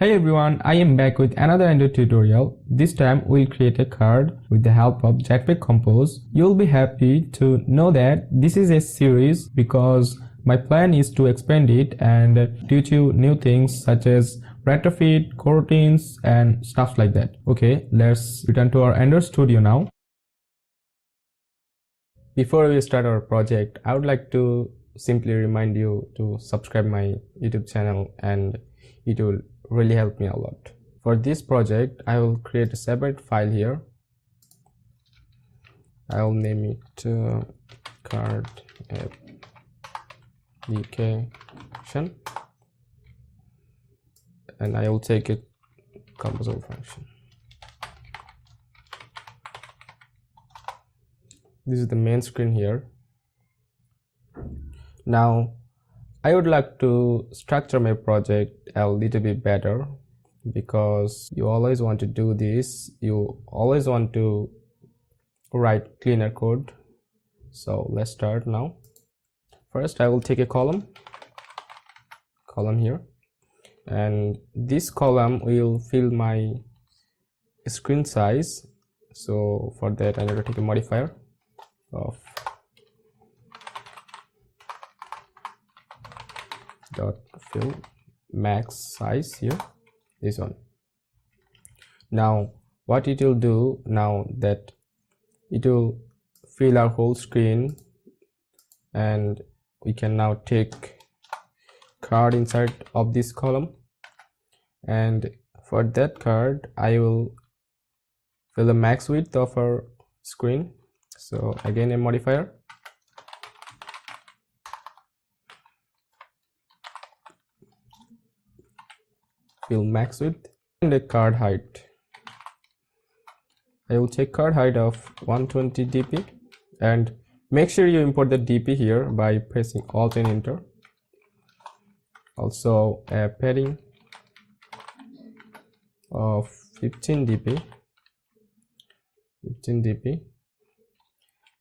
Hey everyone, I am back with another Android tutorial. This time we'll create a card with the help of Jetpack Compose. You'll be happy to know that this is a series because my plan is to expand it and teach you new things such as retrofit, coroutines and stuff like that. Okay, let's return to our Android studio now. Before we start our project, I would like to simply remind you to subscribe my YouTube channel and it will really help me a lot. For this project, I will create a separate file here. I will name it card application and I will take a composable function. This is the main screen here. Now I would like to structure my project a little bit better because you always want to do this. You always want to write cleaner code. So let's start now. First, I will take a column here, and this column will fill my screen size. So for that, I need to take a modifier of dot fill max size here, this one. Now what it will do now that it will fill our whole screen, and we can now take card inside of this column, and for that card I will fill the max width of our screen. So again a modifier fill max width and a card height. I will take card height of 120 dp and make sure you import the dp here by pressing Alt and Enter. Also a padding of 15 dp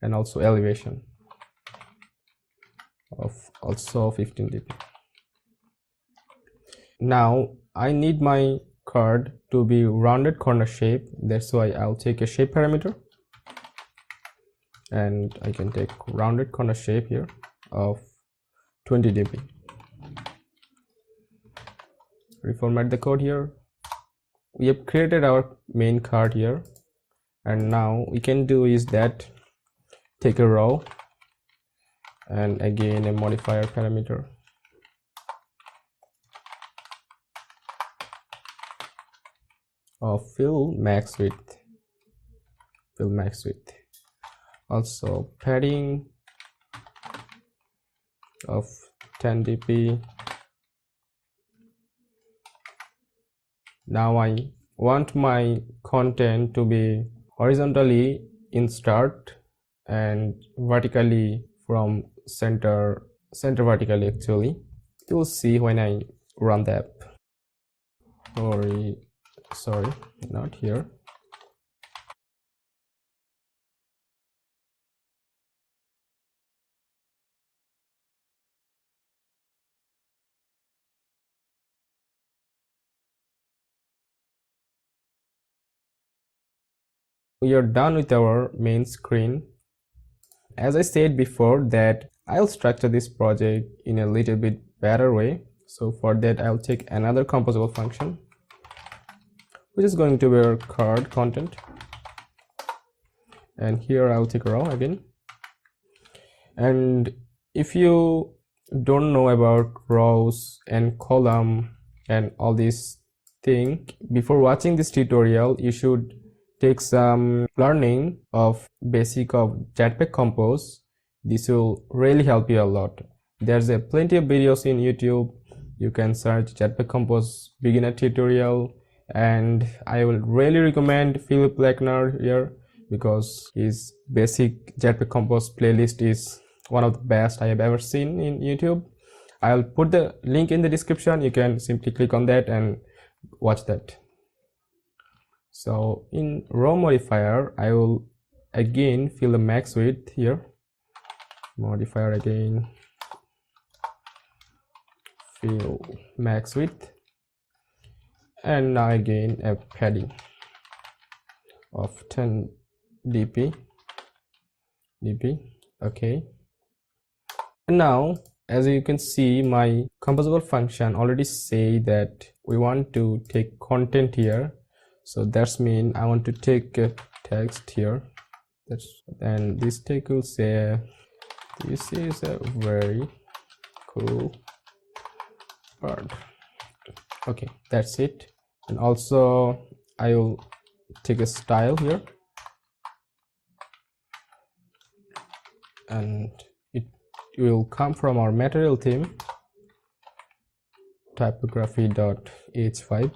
and also elevation of also 15 dp. Now I need my card to be rounded corner shape. That's why I'll take a shape parameter and I can take rounded corner shape here of 20 dp. Reformat the code here. We have created our main card here, and now we can do is that take a row and again a modifier parameter of fill max width, also padding of 10 dp. Now I want my content to be horizontally in start and vertically from center vertically. Actually you'll see when I run the app. Sorry, not here. We are done with our main screen. As I said before that I'll structure this project in a little bit better way. So for that I'll take another composable function which is going to be our card content, and here I'll take a row again. And if you don't know about rows and column and all these thing, before watching this tutorial you should take some learning of basic of Jetpack Compose. This will really help you a lot. There's plenty of videos in YouTube. You can search Jetpack Compose beginner tutorial, and I will really recommend Philip Lackner here because his basic Jetpack Compose playlist is one of the best I have ever seen in YouTube. I'll put the link in the description. You can simply click on that and watch that. So in row modifier I will again fill the max width here, modifier again fill max width, and now again a padding of 10 dp. Okay, and now as you can see, my composable function already say that we want to take content here, so that's mean I want to take text here. And this tag will say this is a very cool bird. Okay, that's it. And also I will take a style here, and it will come from our material theme typography.h5.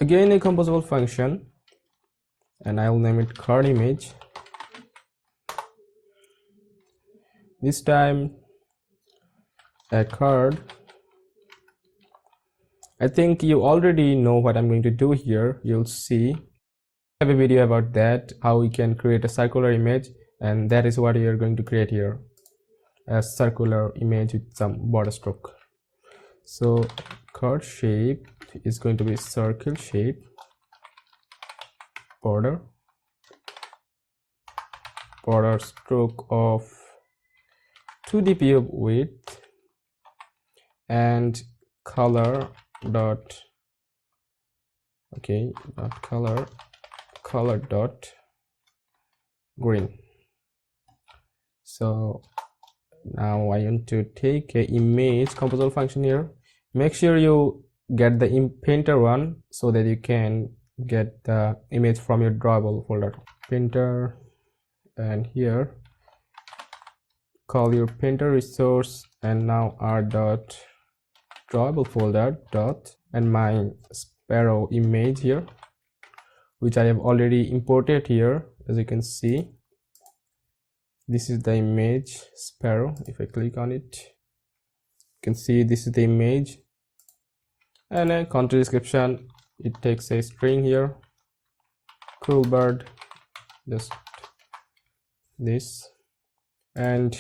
Again a composable function, and I will name it card image. This time a card. I think you already know what I'm going to do here. You'll see I have a video about that, how we can create a circular image, and that is what we are going to create here, a circular image with some border stroke. So card shape is going to be circle shape, border stroke of 2 dp of width, and color dot color dot green. So now I want to take a image composable function here. Make sure you get the painter one so that you can get the image from your drawable folder. Painter, and here call your painter resource, and now r dot drawable folder dot, and my sparrow image here, which I have already imported here. As you can see, this is the image sparrow. If I click on it, you can see this is the image, and a content description. It takes a string here, cool bird, just this. And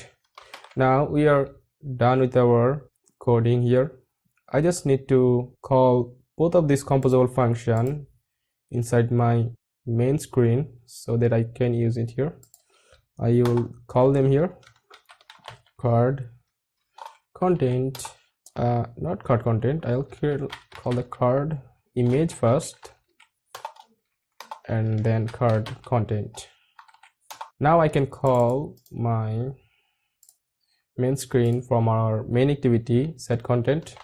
now we are done with our coding here. I just need to call both of these composable function inside my main screen so that I can use it here. I will call them here, card content, not card content. I'll call the card image first, and then card content. Now I can call my main screen from our main activity, set content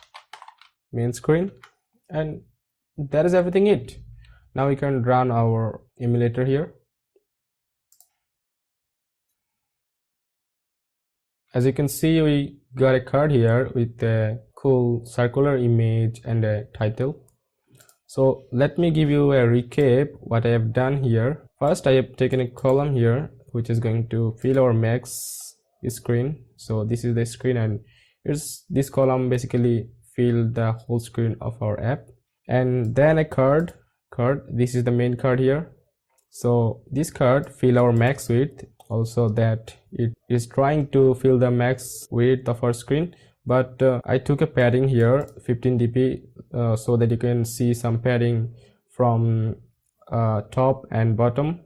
main screen, and that is everything it. Now we can run our emulator here. As you can see, we got a card here with a cool circular image and a title. So let me give you a recap what I have done here. First, I have taken a column here which is going to fill our max screen. So this is the screen, and this column basically fill the whole screen of our app. And then a card, this is the main card here. So this card fill our max width, also that it is trying to fill the max width of our screen, but I took a padding here 15 dp so that you can see some padding from top and bottom,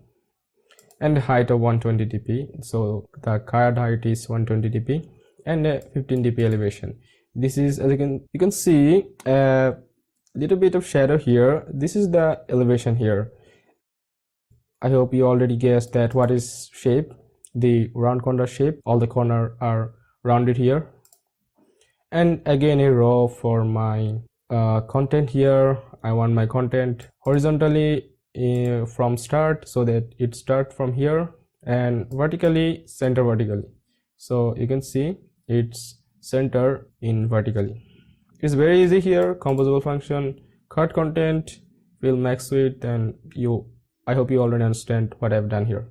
and height of 120 dp. So the card height is 120 dp and 15 dp elevation. This is, as you can see, a little bit of shadow here. This is the elevation here. I hope you already guessed that what is shape, the round corner shape. All the corners are rounded here. And again a row for my content here. I want my content horizontally from start, so that it starts from here, and vertically center vertically. So you can see it's center in vertically. It's very easy here. Composable function, card content, fill max width, and I hope you already understand what I've done here.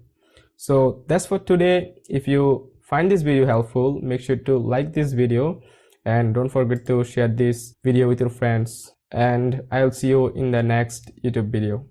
So that's for today. If you find this video helpful, make sure to like this video, and don't forget to share this video with your friends, and I'll see you in the next YouTube video.